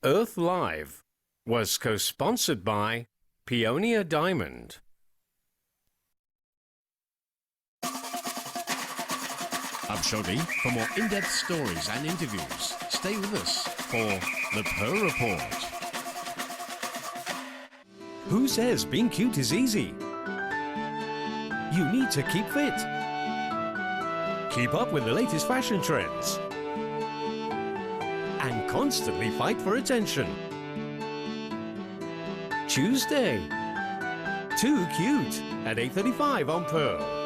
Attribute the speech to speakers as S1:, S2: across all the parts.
S1: Earth Live was co-sponsored by Peonia Diamond.
S2: I'm Shodi. For more in-depth stories and interviews, stay with us for The Pearl Report.
S1: Who says being cute is easy? You need to keep fit. Keep up with the latest fashion trends. And constantly fight for attention. Tuesday. Too cute at 8:35 on Pearl.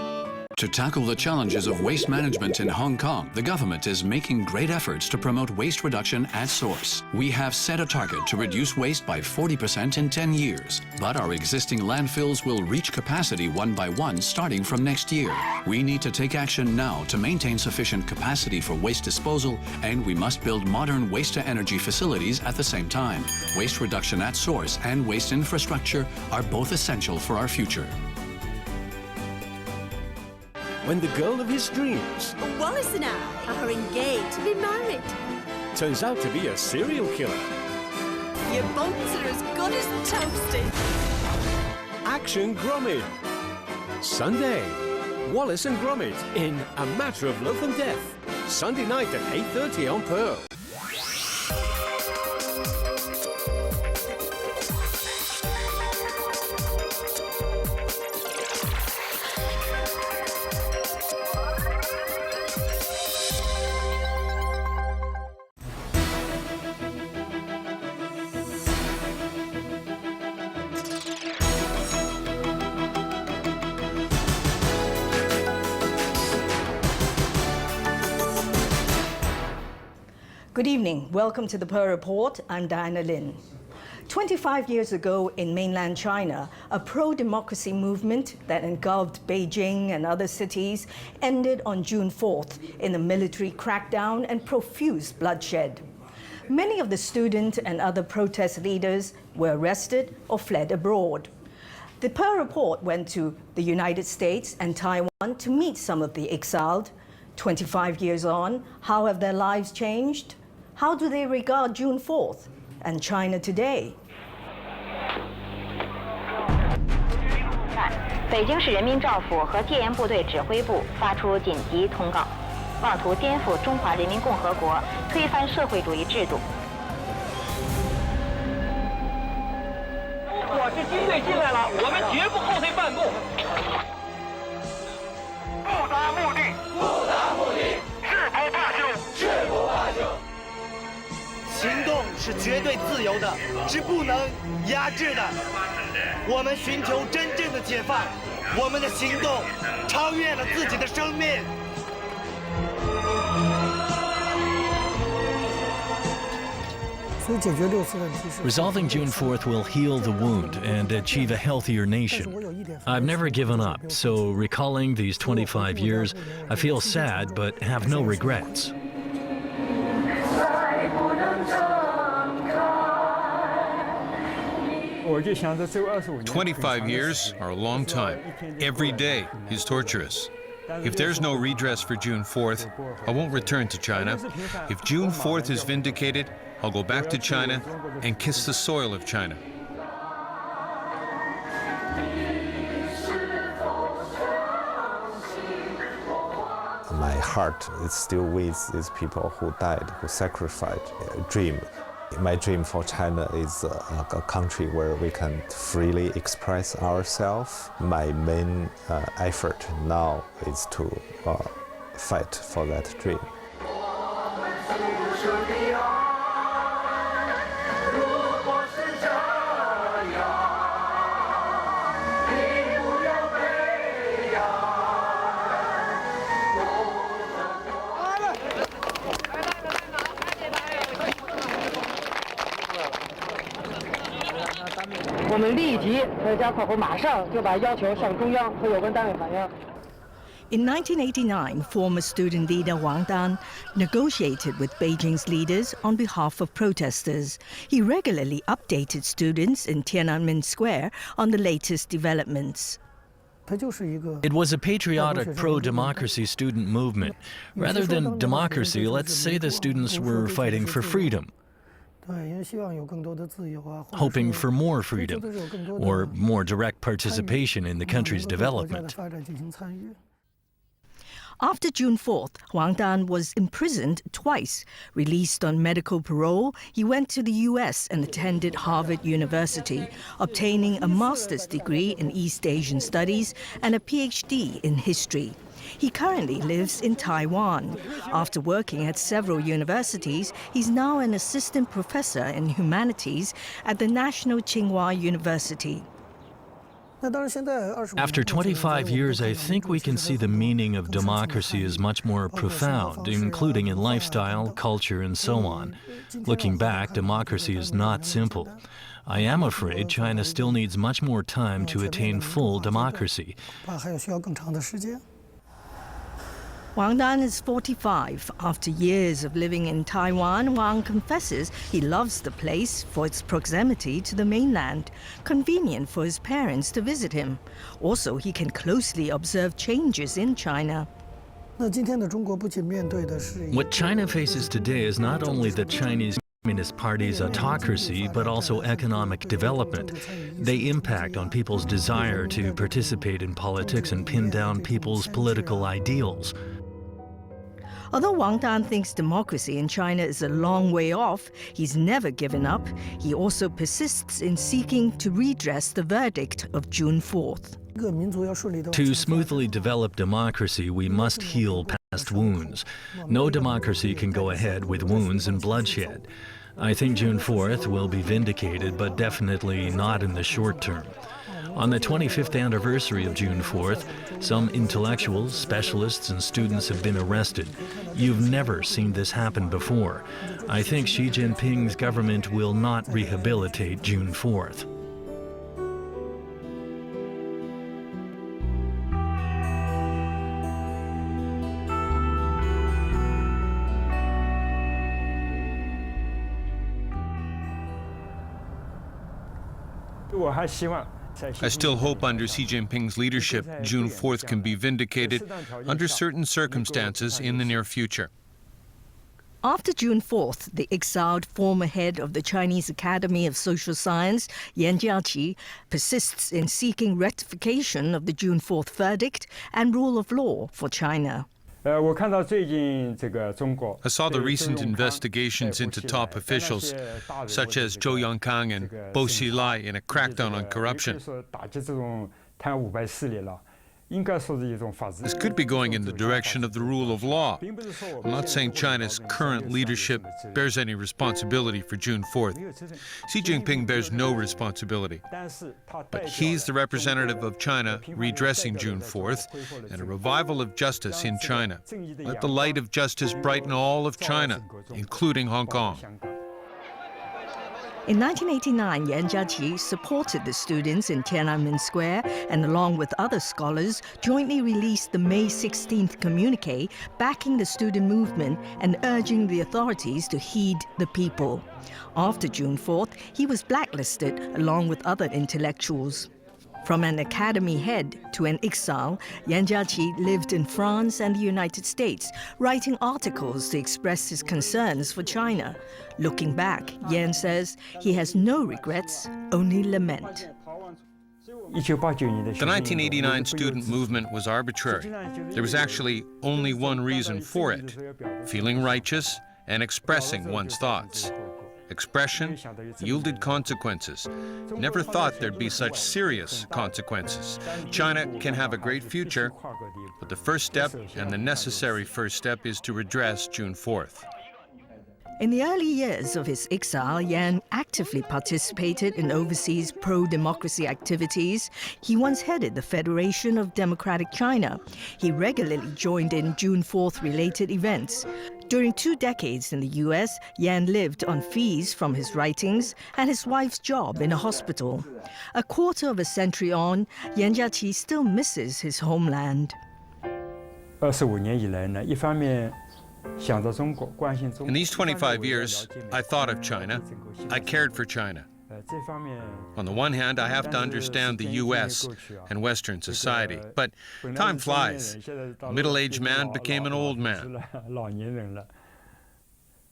S3: To tackle the challenges of waste management in Hong Kong, the government is making great efforts to promote waste reduction at source. We have set a target to reduce waste by 40% in 10 years, but our existing landfills will reach capacity one by one starting from next year. We need to take action now to maintain sufficient capacity for waste disposal, and we must build modern waste-to-energy facilities at the same time. Waste reduction at source and waste infrastructure are both essential for our future.
S1: When the girl of his dreams
S4: Wallace and I are engaged to be married.
S1: turns out to be a serial killer.
S4: Your buns are as good as toasted.
S1: Action Gromit. Sunday. Wallace and Gromit in A Matter of Life and Death. Sunday night at 8:30 on Pearl.
S5: Good evening. Welcome to the Pearl Report. I'm Diana Lin. 25 years ago in mainland China, a pro-democracy movement that engulfed Beijing and other cities ended on June 4th in a military crackdown and profuse bloodshed. Many of the student and other protest leaders were arrested or fled abroad. The Pearl Report went to the United States and Taiwan to meet some of the exiled. 25 years on, how have their lives changed? How do they regard June 4th and China today?
S6: 北京市人民政府和戒严部队指挥部发出紧急通告，妄图颠覆中华人民共和国，推翻社会主义制度。
S7: 如果是军队进来了，我们绝不后退半步。不达目的，不达目的，誓不罢休，誓不罢休。
S8: 行动是绝对自由的，是不能压制的。我们寻求真正的解放，我们的行动超越了自己的生命。
S9: Resolving June 4th will heal the wound and achieve a healthier nation. I've never given up, so recalling these 25 years, I feel sad but have no regrets.
S10: 25 years are a long time. Every day is torturous. If there's no redress for June 4th, I won't return to China. If June 4th is vindicated, I'll go back to China and kiss the soil of China.
S11: My heart is still with these people who died, who sacrificed a dream. My dream for China is a country where we can freely express ourselves. My main effort now is to fight for that dream.
S5: In 1989, former student leader Wang Dan negotiated with Beijing's leaders on behalf of protesters. He regularly updated students in Tiananmen Square on the latest developments.
S9: It was a patriotic pro-democracy student movement. Rather than democracy, let's say the students were fighting for freedom. hoping for more freedom or more direct participation in the country's development.
S5: After June 4th, Huang Dan was imprisoned twice. Released on medical parole, he went to the U.S. and attended Harvard University, obtaining a master's degree in East Asian Studies and a PhD in history. He currently lives in Taiwan. After working at several universities, he's now an assistant professor in humanities at the National Tsinghua University.
S9: After 25 years, I think we can see the meaning of democracy is much more profound, including in lifestyle, culture, and so on. Looking back, democracy is not simple. I am afraid China still needs much more time to attain full democracy.
S5: Huang Dan is 45. After years of living in Taiwan, Huang confesses he loves the place for its proximity to the mainland, convenient for his parents to visit him. Also, he can closely observe changes in China.
S9: What China faces today is not only the Chinese Communist Party's autocracy, but also economic development. They impact on people's desire to participate in politics and pin down people's political ideals.
S5: Although Huang Dan thinks democracy in China is a long way off, he's never given up. He also persists in seeking to redress the verdict of June 4th.
S9: To smoothly develop democracy, we must heal past wounds. No democracy can go ahead with wounds and bloodshed. I think June 4th will be vindicated, but definitely not in the short term. On the 25th anniversary of June 4th, some intellectuals, specialists, and students have been arrested. You've never seen this happen before. I think Xi Jinping's government will not rehabilitate June 4th.
S10: I still hope under Xi Jinping's leadership, June 4th can be vindicated under certain circumstances in the near future.
S5: After June 4th, the exiled former head of the Chinese Academy of Social Science, Yan Jiaqi, persists in seeking rectification of the June 4th verdict and rule of law for China.
S10: I saw the recent investigations into top officials, such as Zhou Yongkang and Bo Xilai, in a crackdown on corruption. This could be going in the direction of the rule of law. I'm not saying China's current leadership bears any responsibility for June 4th. Xi Jinping bears no responsibility. But he's the representative of China redressing June 4th and a revival of justice in China. Let the light of justice brighten all of China, including Hong Kong.
S5: In 1989, Yan Jiaqi supported the students in Tiananmen Square and, along with other scholars, jointly released the May 16th communique backing the student movement and urging the authorities to heed the people. After June 4th, he was blacklisted along with other intellectuals. From an academy head to an exile, Yan Jiaqi lived in France and the United States, writing articles to express his concerns for China. Looking back, Yan says he has no regrets, only lament.
S10: The 1989 student movement was arbitrary. There was actually only one reason for it: feeling righteous and expressing one's thoughts. Expression yielded consequences. Never thought there'd be such serious consequences. China can have a great future, but the first step, and the necessary first step, is to redress June 4th.
S5: In the early years of his exile, Yan actively participated in overseas pro-democracy activities. He once headed the Federation of Democratic China. He regularly joined in June 4th related events. During 2 decades in the U.S., Yan lived on fees from his writings and his wife's job in a hospital. A quarter of a century on, Yan Jiaqi still misses his homeland.
S10: In these 25 years, I thought of China. I cared for China. On the one hand, I have to understand the U.S. and Western society, but time flies. A middle-aged man became an old man.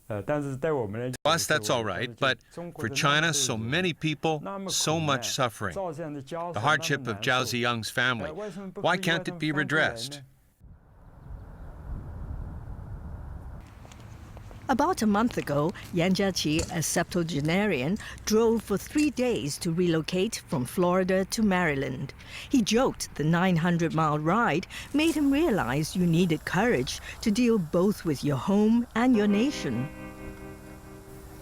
S10: To us, that's all right, but for China, so many people, so much suffering. The hardship of Zhao Ziyang's family, why can't it be redressed?
S5: About a month ago, Yan Jiaqi, a septuagenarian, drove for 3 days to relocate from Florida to Maryland. He joked the 900-mile ride made him realize you needed courage to deal both with your home and your nation.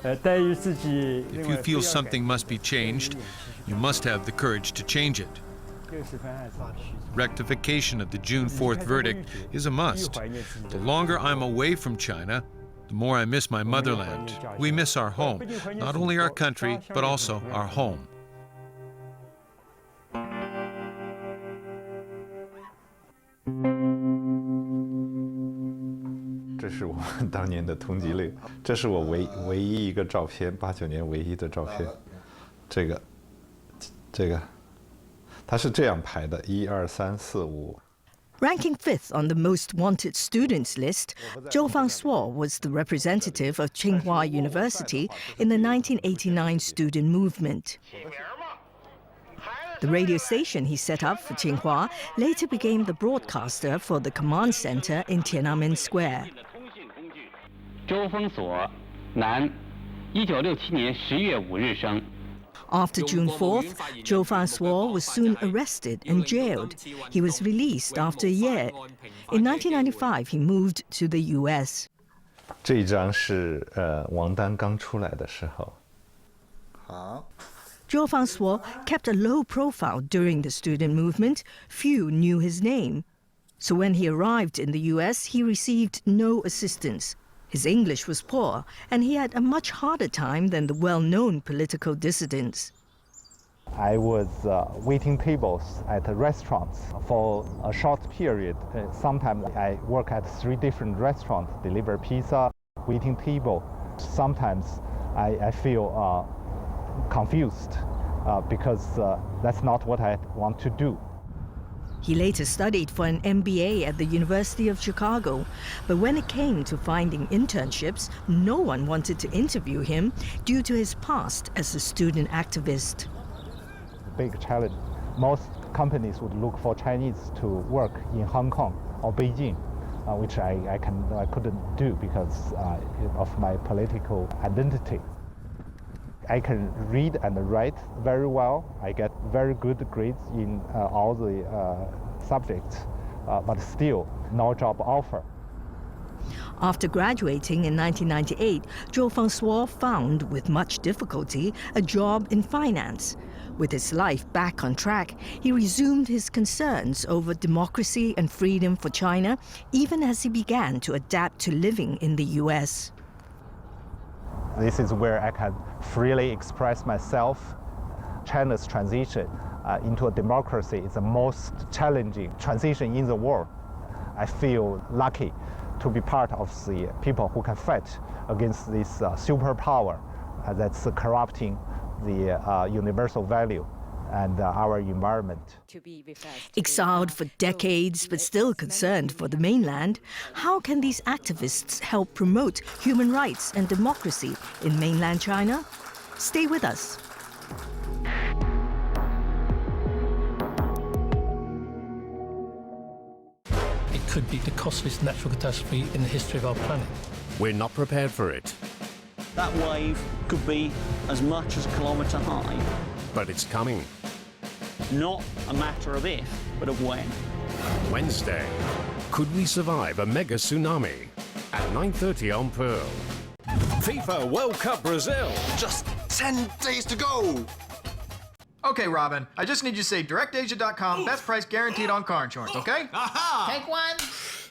S10: If you feel something must be changed, you must have the courage to change it. Rectification of the June 4th verdict is a must. The longer I'm away from China, the more I miss my motherland. We miss our home, not only our country, but also our home.
S11: This is my 当年的通缉令，这是我唯一一个照片，89年唯一的照片。这个，它是这样排的，1、2、3、4、5。
S5: Ranking 5th on the most wanted students list, Zhou Fangsuo was the representative of Tsinghua University in the 1989 student movement. The radio station he set up for Tsinghua later became the broadcaster for the command center in Tiananmen Square.
S12: 周峰所，男，1967年10月5日生。
S5: After June 4th, Zhou Fangsuo was soon arrested and jailed. He was released after a year. In 1995, he moved to the U.S.
S11: 这一张是王丹刚出来的时候。
S5: 好。Zhou Fangsuo kept a low profile during the student movement. Few knew his name. So when he arrived in the U.S., he received no assistance. His English was poor, and he had a much harder time than the well-known political dissidents.
S11: I was waiting tables at restaurants for a short period. Sometimes I work at 3 different restaurants, deliver pizza, waiting table. Sometimes I feel confused because that's not what I want to do.
S5: He later studied for an MBA at the University of Chicago, but when it came to finding internships, no one wanted to interview him due to his past as a student activist.
S11: Big challenge. Most companies would look for Chinese to work in Hong Kong or Beijing, which I couldn't do because of my political identity. I can read and write very well. I get very good grades in all the subjects, but still no job offer.
S5: After graduating in 1998, Zhou Fangsuo found, with much difficulty, a job in finance. With his life back on track, he resumed his concerns over democracy and freedom for China, even as he began to adapt to living in the U.S.
S11: This is where I can freely express myself. China's transition into a democracy is the most challenging transition in the world. I feel lucky to be part of the people who can fight against this superpower that's corrupting the universal value and our environment.
S5: Exiled for decades but still concerned for the mainland, how can these activists help promote human rights and democracy in mainland China? Stay with us.
S13: It could be the costliest natural catastrophe in the history of our planet.
S1: We're not prepared for it.
S14: That wave could be as much as a kilometre high.
S1: But it's coming.
S14: Not a matter of if, but of when.
S1: Wednesday, could we survive a mega tsunami? At 9:30 on Pearl. FIFA World Cup Brazil.
S15: Just 10 days to go.
S16: Okay, Robin, I just need you to say DirectAsia.com, best price guaranteed on car insurance, okay?
S15: Aha!
S16: Take one.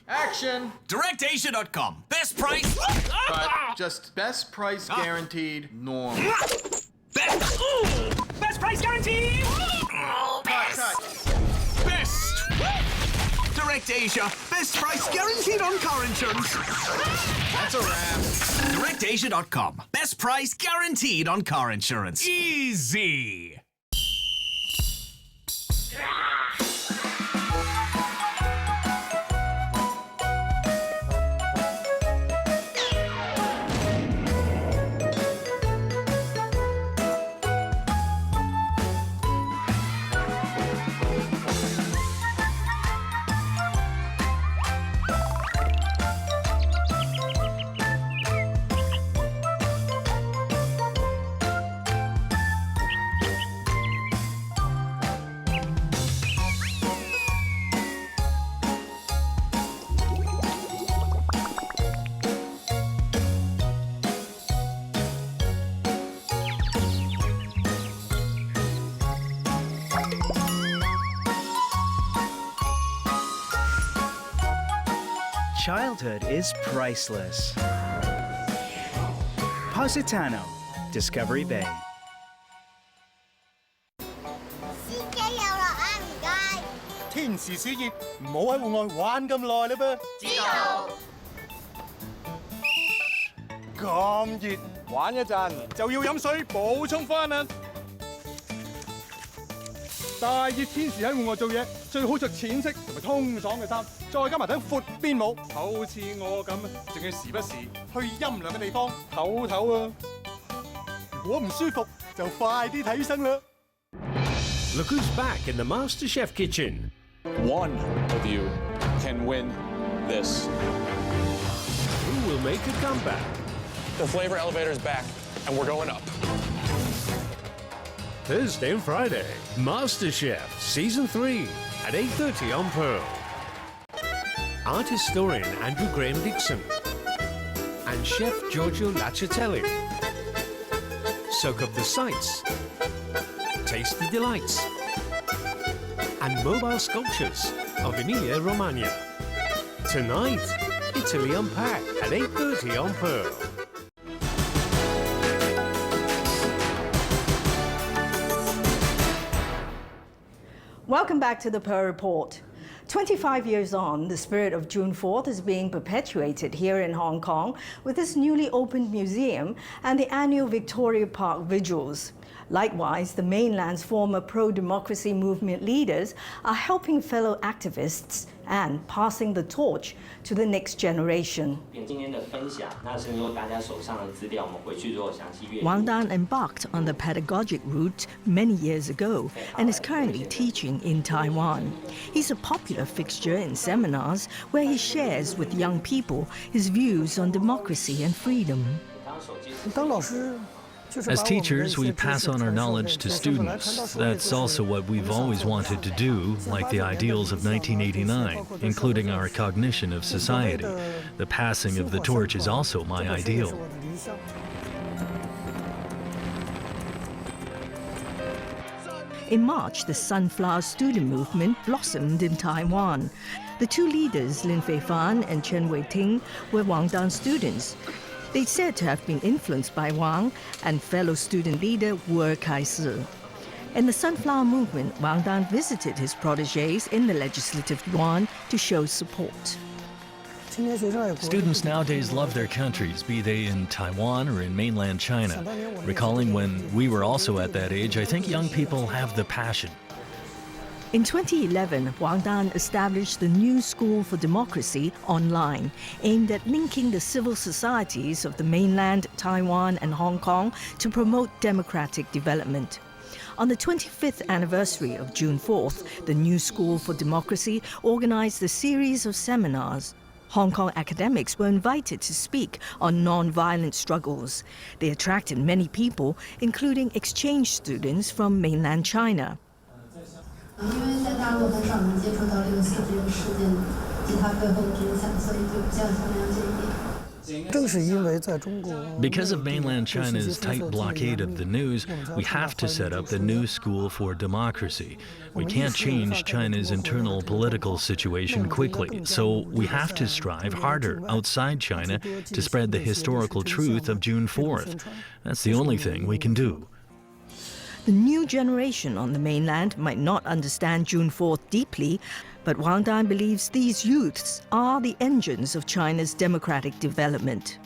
S16: Action.
S15: DirectAsia.com, best price.
S16: But just best price guaranteed normal.
S15: Best price guaranteed.
S16: Cut.
S15: Best. DirectAsia, best price guaranteed on car insurance.
S16: That's a wrap.
S15: DirectAsia.com, best price guaranteed on car insurance. Easy.
S17: childhood is priceless. Positano, Discovery Bay.
S18: 司機有落啊，唔該。
S19: 天時暑熱，唔好喺戶外玩咁耐啦噃。
S18: 知道。
S19: 咁熱，玩一陣就要飲水補充翻啦。大熱天時喺戶外做嘢，最好着淺色同埋通爽嘅衫，再加埋頂闊邊帽，好似我咁，仲要時不時去陰涼嘅地方唞唞啊！如果唔舒服，就快啲睇醫生啦。
S1: Look who's back in the MasterChef kitchen.
S20: One of you can win this.
S1: Who will make a comeback?
S20: The flavor elevator is back, and we're going up.
S1: Thursday and Friday, MasterChef Season 3 at 8:30 on Pearl. Art historian Andrew Graham Dixon and Chef Giorgio Lacciatelli soak up the sights, taste the delights, and mobile sculptures of Emilia-Romagna. Tonight, Italy Unpacked at 8:30 on Pearl.
S5: Welcome back to the Pearl Report. 25 years on, the spirit of June 4th is being perpetuated here in Hong Kong with this newly opened museum and the annual Victoria Park vigils. Likewise, the mainland's former pro-democracy movement leaders are helping fellow activists and passing the torch to the next generation. Wang Dan embarked on the pedagogic route many years ago and is currently teaching in Taiwan. He's a popular fixture in seminars where he shares with young people his views on democracy and freedom.
S9: As teachers, we pass on our knowledge to students. That's also what we've always wanted to do, like the ideals of 1989, including our cognition of society. The passing of the torch is also my ideal.
S5: In March, the Sunflower Student Movement blossomed in Taiwan. The two leaders, Lin Feifan and Chen Weiting, were Wang Dan students. They said to have been influenced by Wang and fellow student leader Wu Kaisi. In the Sunflower Movement, Wang Dan visited his protégés in the Legislative Yuan to show support.
S9: Students nowadays love their countries, be they in Taiwan or in mainland China. Recalling when we were also at that age, I think young people have the passion.
S5: In 2011, Wang Dan established the New School for Democracy online, aimed at linking the civil societies of the mainland, Taiwan, and Hong Kong to promote democratic development. On the 25th anniversary of June 4th, the New School for Democracy organized a series of seminars. Hong Kong academics were invited to speak on non-violent struggles. They attracted many people, including exchange students from mainland China.
S9: Because of mainland China's tight blockade of the news, we have to set up the New School for Democracy. We can't change China's internal political situation quickly, so we have to strive harder outside China to spread the historical truth of June 4th. That's the only thing we can do.
S5: The new generation on the mainland might not understand June 4th deeply, but Wang Dan believes these youths are the engines of China's democratic development.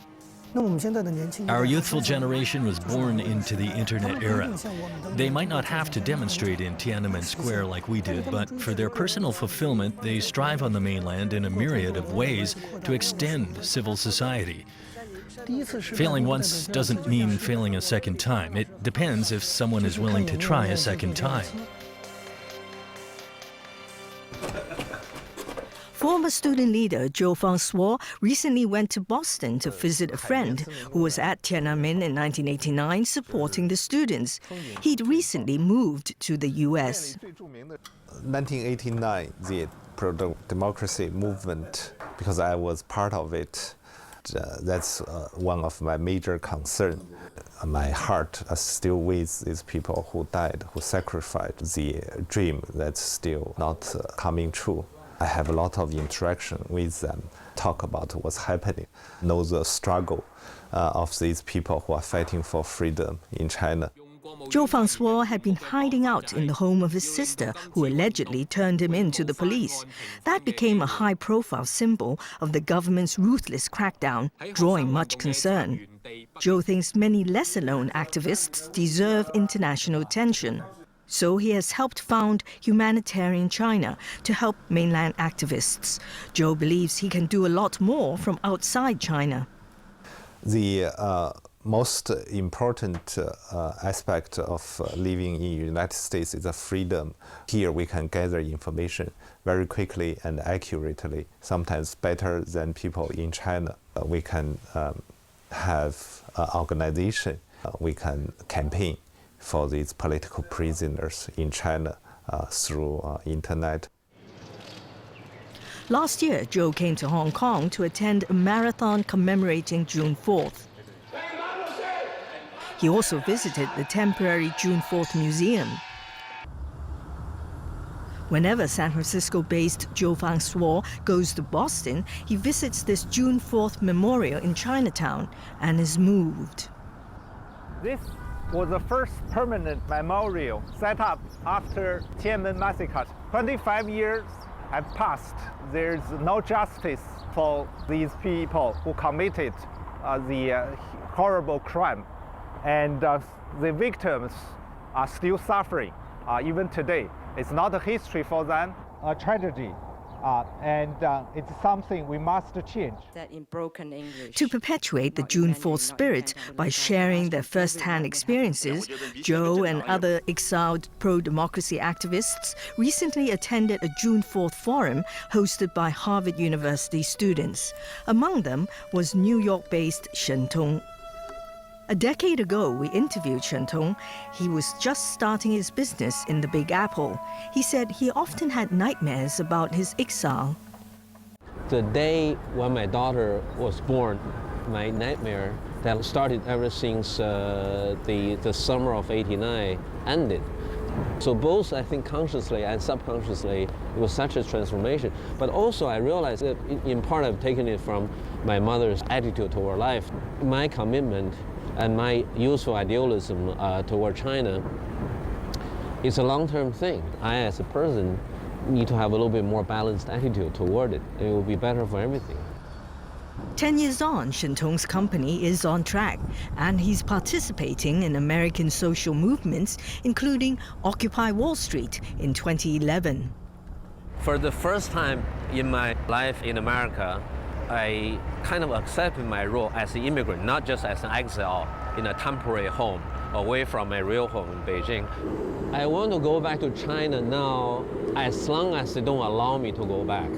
S9: Our youthful generation was born into the internet era. They might not have to demonstrate in Tiananmen Square like we did, but for their personal fulfillment, they strive on the mainland in a myriad of ways to extend civil society. Failing once doesn't mean failing a second time. It depends if someone is willing to try a second time.
S5: Former student leader Zhou Fangsuo recently went to Boston to visit a friend who was at Tiananmen in 1989 supporting the students. He'd recently moved to the U.S.
S11: 1989, the pro-democracy movement, because I was part of it, that's one of my major concerns. My heart is still with these people who died, who sacrificed the dream that's still not coming true. I have a lot of interaction with them, talk about what's happening, know the struggle of these people who are fighting for freedom in China.
S5: Zhou Fangsuo had been hiding out in the home of his sister, who allegedly turned him in to the police. That became a high-profile symbol of the government's ruthless crackdown, drawing much concern. Zhou thinks many lesser-known activists deserve international attention. So he has helped found Humanitarian China to help mainland activists. Zhou believes he can do a lot more from outside China.
S11: The most important aspect of living in the United States is the freedom. Here we can gather information very quickly and accurately, sometimes better than people in China. We can have an organization, we can campaign for these political prisoners in China through internet.
S5: Last year, Zhou came to Hong Kong to attend a marathon commemorating June 4th. He also visited the temporary June 4th Museum. Whenever San Francisco-based Zhou Fangsuo goes to Boston, he visits this June 4th memorial in Chinatown and is moved.
S21: This was the first permanent memorial set up after Tiananmen massacre. 25 years have passed. There's no justice for these people who committed the horrible crime. And the victims are still suffering even today. It's not a history for them, a tragedy. And it's something we must change.
S4: That in broken English.
S5: To perpetuate the June 4th spirit by sharing their first-hand experiences, Zhou and other exiled pro-democracy activists recently attended a June 4th forum hosted by Harvard University students. Among them was New York-based Shen Tong. A decade ago, we interviewed Shen Tong. He was just starting his business in the Big Apple. He said he often had nightmares about his exile.
S22: The day when my daughter was born, my nightmare that started ever since the summer of '89 ended. So both, I think, consciously and subconsciously, it was such a transformation. But also I realized that in part I've taken it from my mother's attitude toward life. My commitment and my useful idealism toward China is a long-term thing. I, as a person, need to have a little bit more balanced attitude toward it. It will be better for everything.
S5: 10 years on, Shen Tong's company is on track, and he's participating in American social movements, including Occupy Wall Street in 2011.
S22: For the first time in my life in America, I kind of accepted my role as an immigrant, not just as an exile in a temporary home away from my real home in Beijing. I want to go back to China now as long as they don't allow me to go back.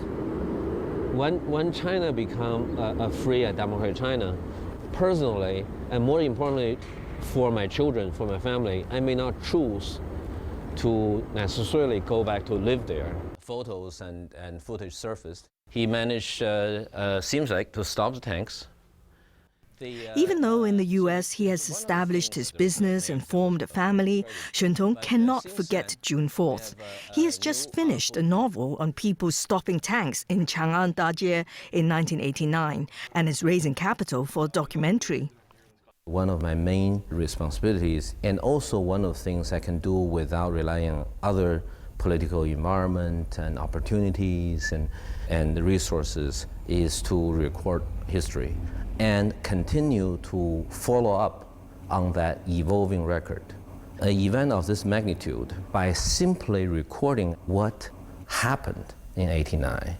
S22: When China becomes a free and democratic China, personally, and more importantly for my children, for my family, I may not choose to necessarily go back to live there. Photos and footage surfaced. He managed, seems like, to stop the tanks.
S5: Even though in the U.S. he has established his business and formed a family, Shen Tong cannot forget June 4th. He has just finished a novel on people stopping tanks in Chang'an Dajie in 1989 and is raising capital for a documentary.
S22: One of my main responsibilities, and also one of the things I can do without relying on other political environment and opportunities and resources, is to record history and continue to follow up on that evolving record. An event of this magnitude, by simply recording what happened in '89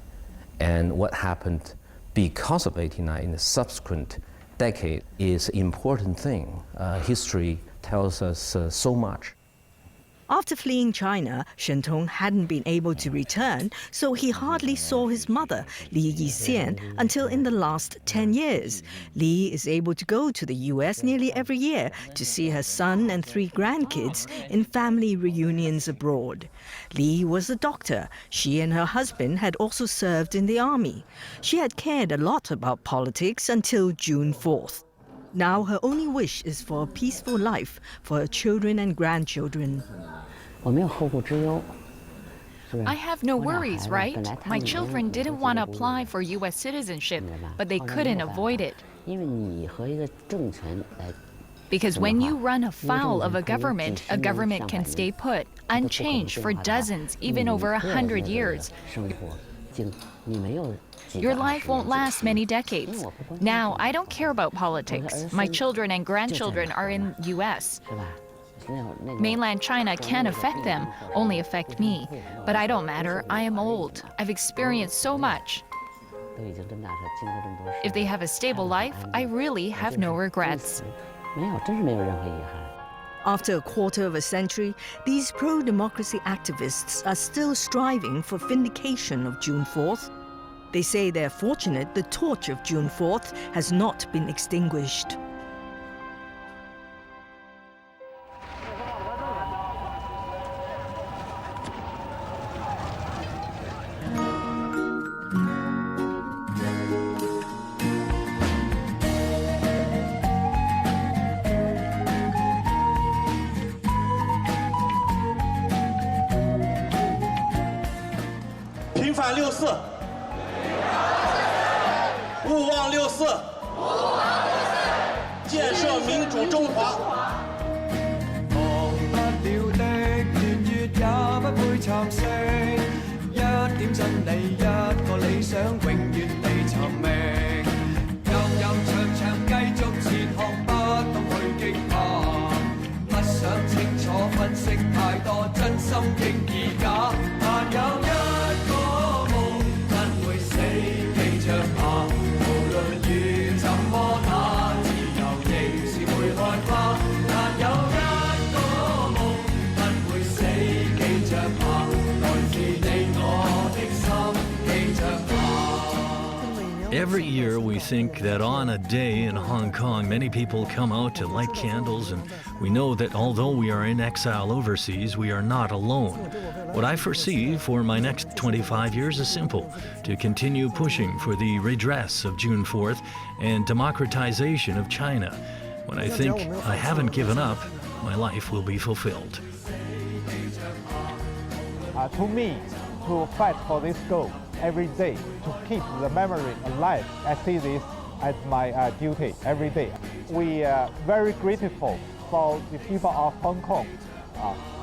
S22: and what happened because of '89 in the subsequent decade, is an important thing. History tells us so much.
S5: After fleeing China, Shen Tong hadn't been able to return, so he hardly saw his mother, Li Yixian, until in the last 10 years. Li is able to go to the U.S. nearly every year to see her son and 3 grandkids in family reunions abroad. Li was a doctor. She and her husband had also served in the army. She had cared a lot about politics until June 4th. Now her only wish is for a peaceful life for her children and grandchildren.
S2: I have no worries, right? My children didn't want to apply for U.S. citizenship, but they couldn't avoid it. Because when you run afoul of a government can stay put, unchanged for dozens, even over 100 years. Your life won't last many decades. Now, I don't care about politics. My children and grandchildren are in U.S. Mainland China can't affect them, only affect me. But I don't matter, I am old. I've experienced so much. If they have a stable life, I really have no regrets.
S5: After a quarter of a century, these pro-democracy activists are still striving for vindication of June 4th. They say they're fortunate the torch of June 4th has not been extinguished.
S9: Every year we think that on a day in Hong Kong, many people come out to light candles, and we know that although we are in exile overseas, we are not alone. What I foresee for my next 25 years is simple: to continue pushing for the redress of June 4th and democratization of China. When I think I haven't given up, my life will be fulfilled.
S21: To me, to fight for this goal every day, to keep the memory alive, I see this as my duty every day. We are very grateful for the people of Hong Kong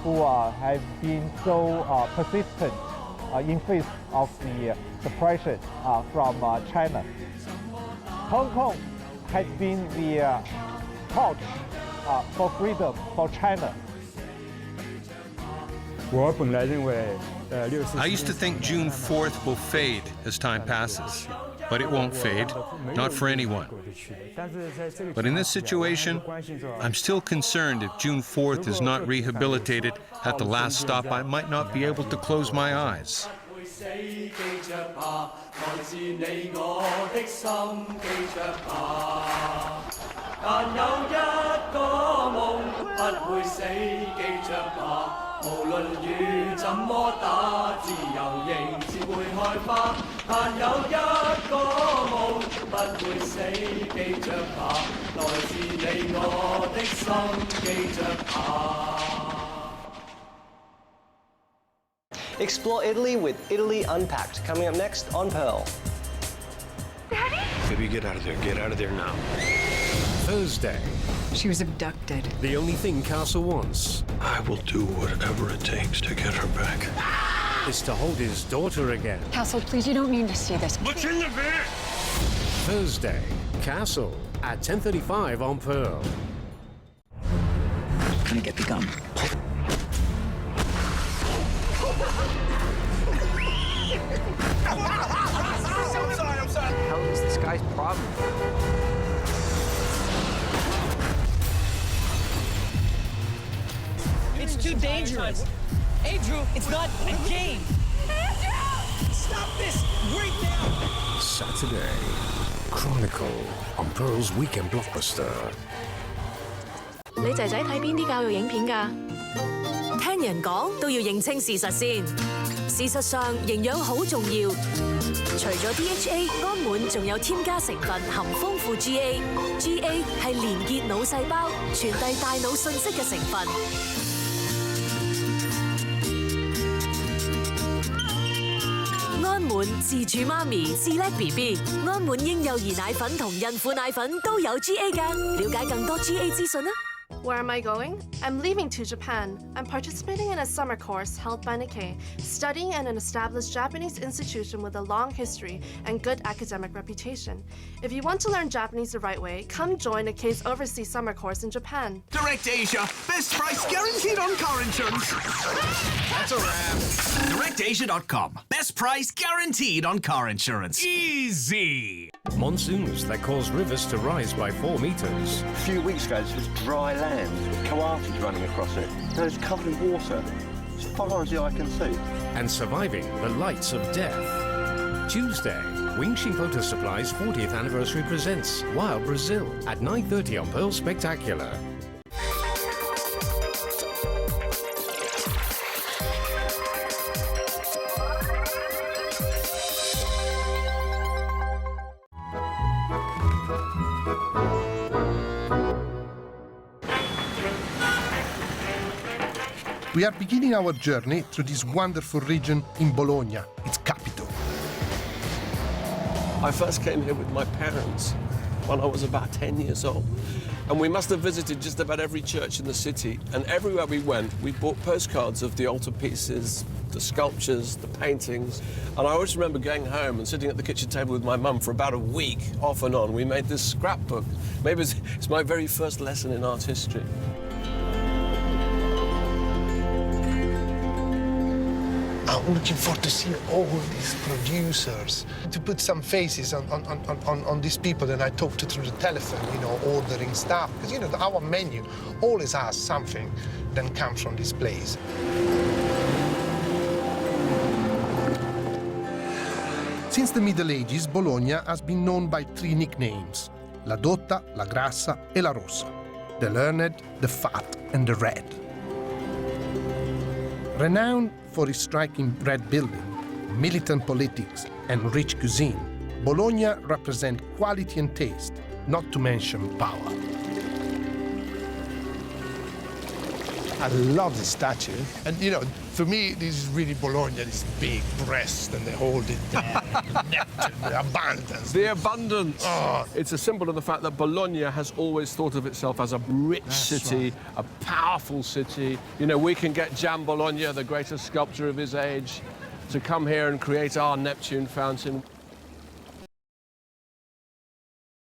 S21: who have been so persistent in face of the suppression from China. Hong Kong has been the torch for freedom for China.
S10: I used to think June 4th will fade as time passes, but it won't fade, not for anyone. But in this situation, I'm still concerned if June 4th is not rehabilitated at the last stop, I might not be able to close my eyes.
S3: Explore Italy with Italy Unpacked, coming up next on Pearl.
S1: Baby, get out of there. Get out of there now. Thursday.
S4: She was abducted.
S1: The only thing Castle wants,
S23: I will do whatever it takes to get her back,
S1: is to hold his daughter again.
S4: Castle, please, you don't need to see this.
S1: What's in the bag? Thursday, Castle at 10:35 on Pearl.
S4: Gonna get the gun.
S3: I'm sorry. How is this guy's problem?
S24: It's too dangerous. Andrew, it's not a game. Andrew! Stop this right now!
S1: Saturday, Chronicle on Pearl's Weekend Blockbuster.
S25: 你仔仔睇邊啲教育影片㗎？聽人講都要認清事實先。事實上，營養好重要。除咗 DHA， 安滿仲有添加成分含豐富 GA。GA 係連結腦細胞、傳遞大腦信息嘅成分。安滿自主媽咪自叻 BB， 安滿嬰幼兒奶粉同孕婦奶粉都有 GA 㗎。了解更多 GA 資訊啦。
S6: Where am I going? I'm leaving to Japan. I'm participating in a summer course held by Nikkei, studying at an established Japanese institution with a long history and good academic reputation. If you want to learn Japanese the right way, come join Nikkei's overseas summer course in Japan.
S15: Direct Asia, best price guaranteed on car insurance. That's a wrap. DirectAsia.com, best price guaranteed on car insurance. Easy.
S1: Monsoons that cause rivers to rise by 4 meters.
S7: A few weeks ago, this was dry land. Coatis running across it. And it's covered in water, as far as the eye can see.
S1: And surviving the lights of death. Tuesday, Wingxing Photo Supply's 40th anniversary presents Wild Brazil at 9:30 on Pearl Spectacular.
S8: We are beginning our journey through this wonderful region in Bologna, its capital.
S12: I first came here with my parents when I was about 10 years old. And we must have visited just about every church in the city. And everywhere we went, we bought postcards of the altarpieces, the sculptures, the paintings. And I always remember going home and sitting at the kitchen table with my mum for about a week, off and on. We made this scrapbook. Maybe it's my very first lesson in art history.
S8: I'm looking forward to see all these producers, to put some faces on these people that I talked to through the telephone, you know, ordering stuff. Because, you know, our menu always has something that comes from this place. Since the Middle Ages, Bologna has been known by 3 nicknames: La Dotta, La Grassa e La Rossa. The learned, the fat, and the red. Renowned for its striking red building, militant politics, and rich cuisine, Bologna represents quality and taste, not to mention power. I love the statue. And, you know, for me, this is really Bologna, this big breast, and they hold it there. Neptune, the abundance.
S12: The abundance. Oh. It's a symbol of the fact that Bologna has always thought of itself as a rich city, a powerful city. You know, we can get Gian Bologna, the greatest sculptor of his age, to come here and create our Neptune fountain.